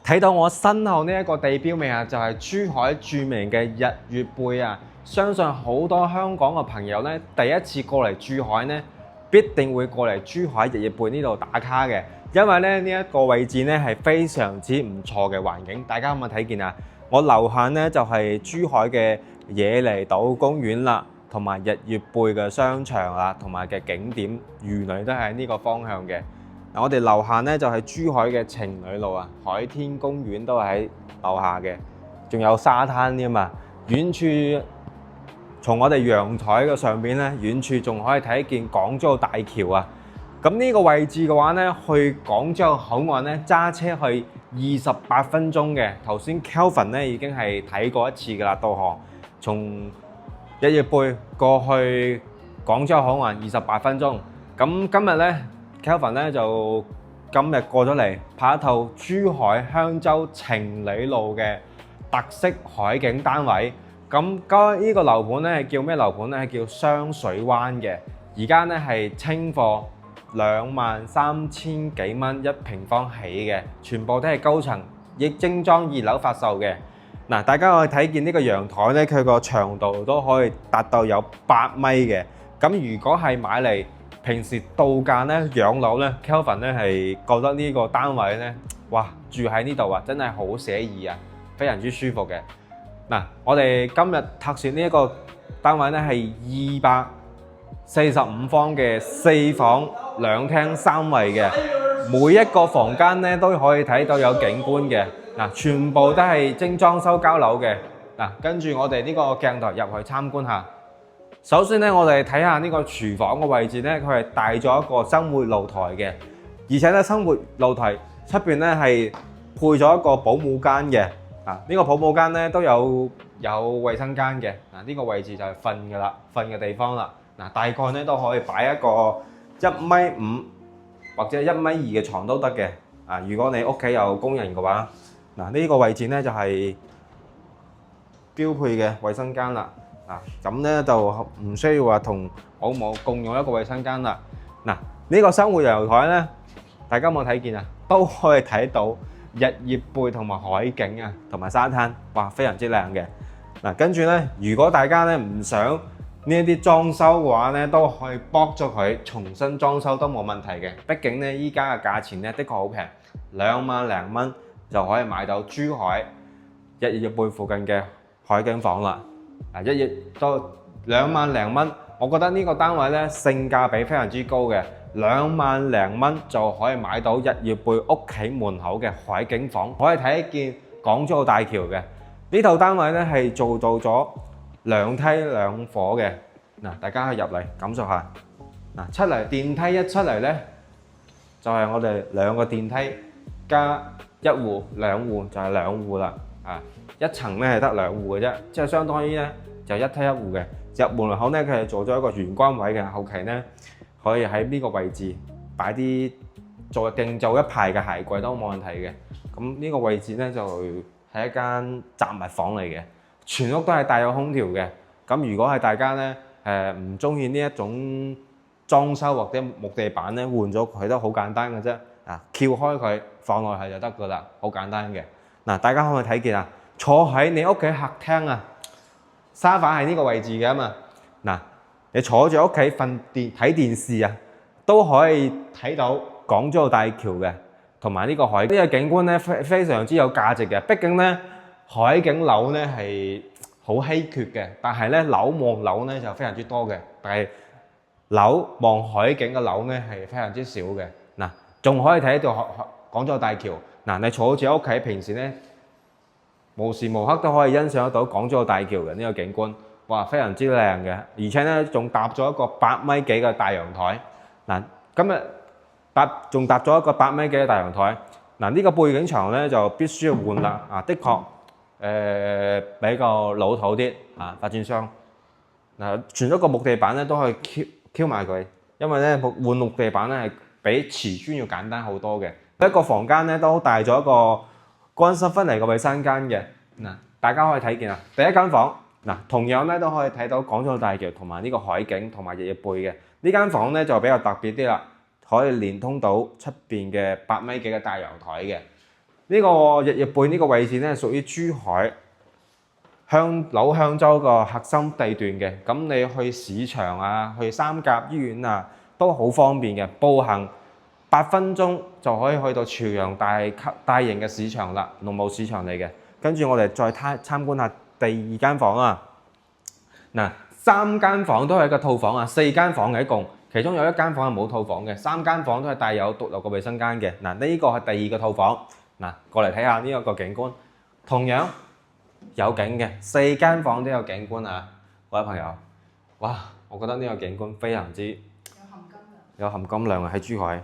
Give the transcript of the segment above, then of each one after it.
睇到我身後呢一個地標未啊？就係珠海著名嘅日月貝啊！相信好多香港嘅朋友咧，第一次過嚟珠海咧，必定會過嚟珠海日月貝呢度打卡嘅，因為咧呢一個位置咧係非常之唔錯嘅環境。大家有冇睇見啊？我樓下咧就係珠海嘅野梨島公園啦，同埋日月貝嘅商場啦，同埋嘅景點魚類都係呢個方向嘅。嗱，我哋樓下咧就係珠海嘅情侶路啊，海天公園都係喺樓下嘅，仲有沙灘添嘛。遠處從我哋陽台嘅上邊咧，遠處仲可以睇見廣州大橋啊。咁呢個位置嘅話咧，去廣州口岸咧揸車去28分鐘嘅。頭先 Kelvin 咧已經係睇過一次㗎啦，導航從日月貝過去廣州口岸28分鐘。咁今日咧 Kelvin 咧就今日過咗嚟拍一套珠海香洲情侶路嘅特色海景單位。咁呢個樓盤咧係叫咩樓盤咧？係叫雙水灣嘅。而家咧係清貨23,000幾蚊一平方起嘅，全部都係高層，亦精裝2樓發售嘅。嗱，大家可以睇見呢個陽台咧，佢個長度都可以達到有8米嘅。咁如果係買嚟平時度假咧、養老咧 ，Kelvin 咧係覺得呢個單位咧，哇，住喺呢度啊，真係好寫意啊，非常之舒服嘅。嗱，我哋今日特選呢一個單位咧係245方嘅4房2廳3衛嘅，每一個房間咧都可以睇到有景觀嘅。嗱，全部都係精裝修交樓嘅。嗱，跟住我哋呢個鏡頭入去參觀下。首先咧，我哋睇下呢個廚房嘅位置咧，佢係帶咗一個生活露台嘅，而且咧生活露台出邊咧係配咗一個保姆間嘅。呢個保姆間咧都有衛生間嘅。呢個位置就係瞓㗎啦，瞓嘅地方啦。大概咧都可以擺一個1.5米或者1.2米嘅床都得嘅。如果你屋企有工人嘅話，呢個位置咧就係標配嘅衛生間啦。咁咧就唔需要話同保姆共用一個衛生間啦。呢個生活陽台咧，大家有冇睇見啊？都可以睇到日月貝同埋海景啊，同埋沙灘，哇，非常之靚嘅。跟住咧，如果大家咧唔想呢一啲裝修嘅話咧，都可以剝咗佢，重新裝修都冇問題嘅。畢竟咧，依家嘅價錢咧的確好平，2萬零蚊就可以買到珠海日月貝附近嘅海景房啦。一月都2萬零蚊，我覺得呢個單位咧性價比非常之高嘅。2萬零蚊就可以買到日月貝屋企門口嘅海景房，可以睇見廣州大橋嘅。呢套單位咧係做到咗2梯2伙嘅。大家可以入嚟感受下。出嚟電梯一出嚟咧，就係我哋2個電梯加1戶2戶就係2戶啦。一層咧係得2戶嘅啫，即係相當於咧就1梯1戶嘅。入門口咧佢係做咗一個玄關位嘅，後期咧可以喺呢個位置擺啲定做一排嘅鞋櫃都冇問題嘅。咁呢個位置咧就係一間雜物房嚟嘅，全屋都係帶有空調嘅。咁如果係大家咧唔中意呢一種裝修或者木地板咧，換咗佢都好簡單嘅啫。撬開佢放落去就得噶啦，好簡單嘅。大家可唔可以睇見啊？坐喺你屋企客廳啊，沙發係呢個位置嘅嘛。你坐住屋企睇電視啊，都可以睇到廣州大橋嘅，同埋呢個海呢個景觀咧非常之有價值嘅。畢竟咧海景樓咧係好稀缺嘅，但係咧樓望樓咧就非常之多嘅。但係樓望海景嘅樓咧係非常之少嘅。仲可以睇到廣州大橋。你坐住喺屋企，平時咧無時無刻都可以欣賞得到廣州大橋嘅呢個景觀。哇，非常之靚嘅，而且咧仲搭咗一個8米幾嘅大陽台。今日仲搭咗一個8米幾嘅大陽台。呢個背景牆咧就必須要換啦。的確比較老土啲發展商。全一個木地板咧都可以 Q 埋佢，因為咧換木地板咧係比瓷磚要簡單好多嘅。一個房間咧都帶咗一個乾濕分離嘅衛生間嘅。大家可以睇見第一間房。同樣咧都可以睇到廣州大橋同埋呢個海景同埋日月貝嘅。呢間房咧就比較特別啲啦，可以連通到出邊嘅8米幾嘅大陽台嘅。呢個日月貝呢個位置咧，屬於珠海老香洲個核心地段嘅。咁你去市場啊，去三甲醫院啊，都好方便嘅，步行8分鐘就可以去到朝陽大型嘅市場啦，農務市場嚟嘅。跟住我哋再參觀下第2間房啊。嗱，3間房都係一個套房啊，4間房嘅一共，其中有1間房係冇套房嘅，3間房都係帶有獨立個衛生間嘅。嗱，呢個係第2個套房。嗱，過嚟睇下呢一個景觀，同樣有景嘅，4間房都有景觀啊，各位朋友。哇，我覺得呢個景觀非常之有含金量啊！喺珠海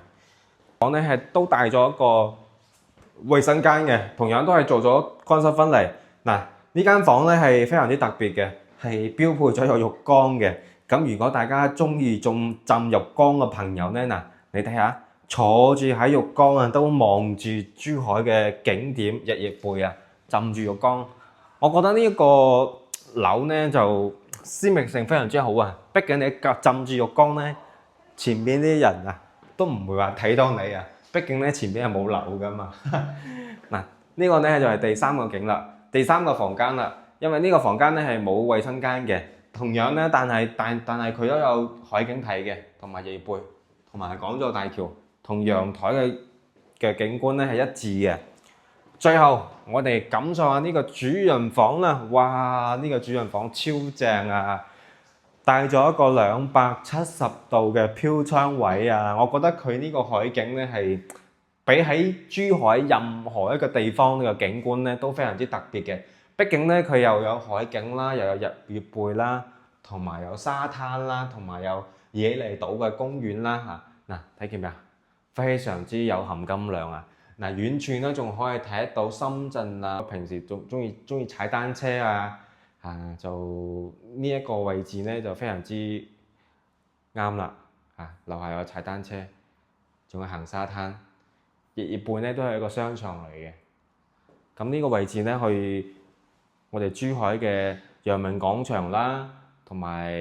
房咧係都帶咗一個衛生間嘅，同樣都係做咗乾濕分離。嗱，呢間房咧係非常之特別嘅，係標配咗有浴缸嘅。咁如果大家中意浸浴缸嘅朋友咧，嗱，你睇下坐住喺浴缸啊，都望住珠海嘅景點日月貝啊，浸住浴缸，我覺得呢一個樓咧就私密性非常之好啊。畢竟你浸住浴缸咧，前邊啲人啊都唔會話睇到你啊，畢竟咧前邊係冇樓噶嘛。嗱，呢個咧就係第3個景啦，第3個房間啦。因為呢個房間咧係冇衛生間嘅，同樣咧，但係佢都有海景睇嘅，同埋日月貝，同埋廣州大橋同陽台嘅景觀咧係一致嘅。最後我哋感受下呢個主人房啦，哇！呢個主人房超正啊，帶咗一個270度嘅飄窗位啊，我覺得佢呢個海景咧係比喺珠海任何一個地方呢個景觀咧都非常之特別嘅。畢竟咧佢又有海景啦，又有日月貝啦，同埋有沙灘啦，同埋有野梨島嘅公園啦嚇。嗱，睇見未啊？非常之有含金量啊！嗱，遠處咧仲可以睇得到深圳啊。平時仲中意踩單車啊，就呢一個位置咧就非常之啱啦。樓下有踩單車，仲有行沙灘。日月貝咧都係一個商場嚟嘅。咁呢個位置咧去我哋珠海嘅陽明廣場啦，同埋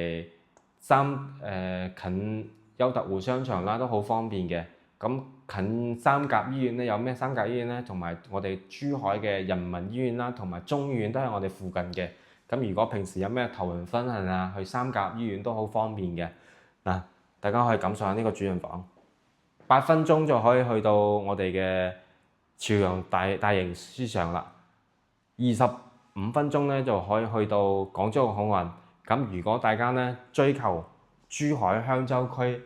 近優特湖商場啦，都好方便嘅。咁近三甲醫院咧，有咩三甲醫院咧？同埋我哋珠海嘅人民醫院啦，同埋中醫院都喺我哋附近嘅。咁如果平時有咩頭暈身痕啊，去三甲醫院都好方便嘅。嗱，大家可以感受下呢個主人房，8分鐘就可以去到我哋嘅朝陽大型市場啦。25分鐘咧就可以去到廣州嘅口岸。咁如果大家咧追求珠海香洲區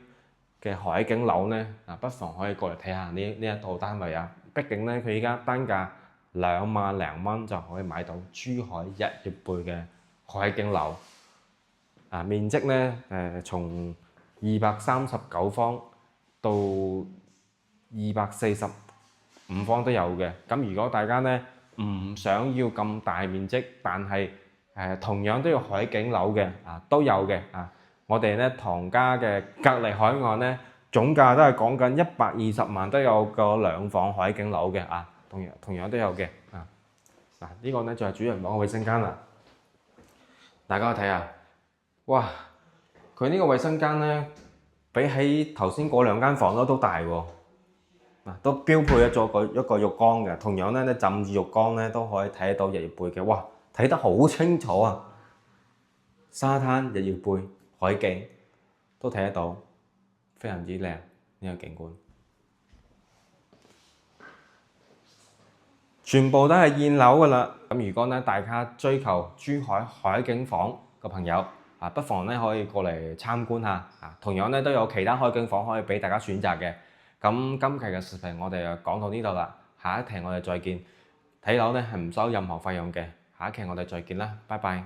嘅海景樓咧，不妨可以過嚟睇下呢一套單位啊。畢竟咧佢依家單價2萬零蚊就可以買到珠海日月貝嘅海景樓。面積咧從239方到245方都有嘅。咁如果大家咧唔想要咁大面積，但係同樣都要海景樓嘅都有嘅我哋咧唐家嘅隔離海岸咧總價都係講緊120萬，都有個2房海景樓嘅同樣都有嘅嗱，呢個咧就係主人房嘅衛生間啦。大家睇下，哇！佢呢個衛生間咧比起頭先嗰2間房都大喎。都標配咗一個浴缸嘅，同樣咧你浸住浴缸咧都可以睇得到日月貝嘅，哇！睇得好清楚啊！沙灘、日月貝、海景都睇得到，非常之靚呢個景觀。全部都係現樓噶啦。咁如果咧大家追求珠海海景房嘅朋友不妨咧可以過嚟參觀下同樣咧都有其他海景房可以俾大家選擇嘅。咁今期嘅視頻我哋就講到呢度啦，下一期我哋再見。睇樓咧係唔收任何費用嘅，下一期我哋再見啦，拜拜。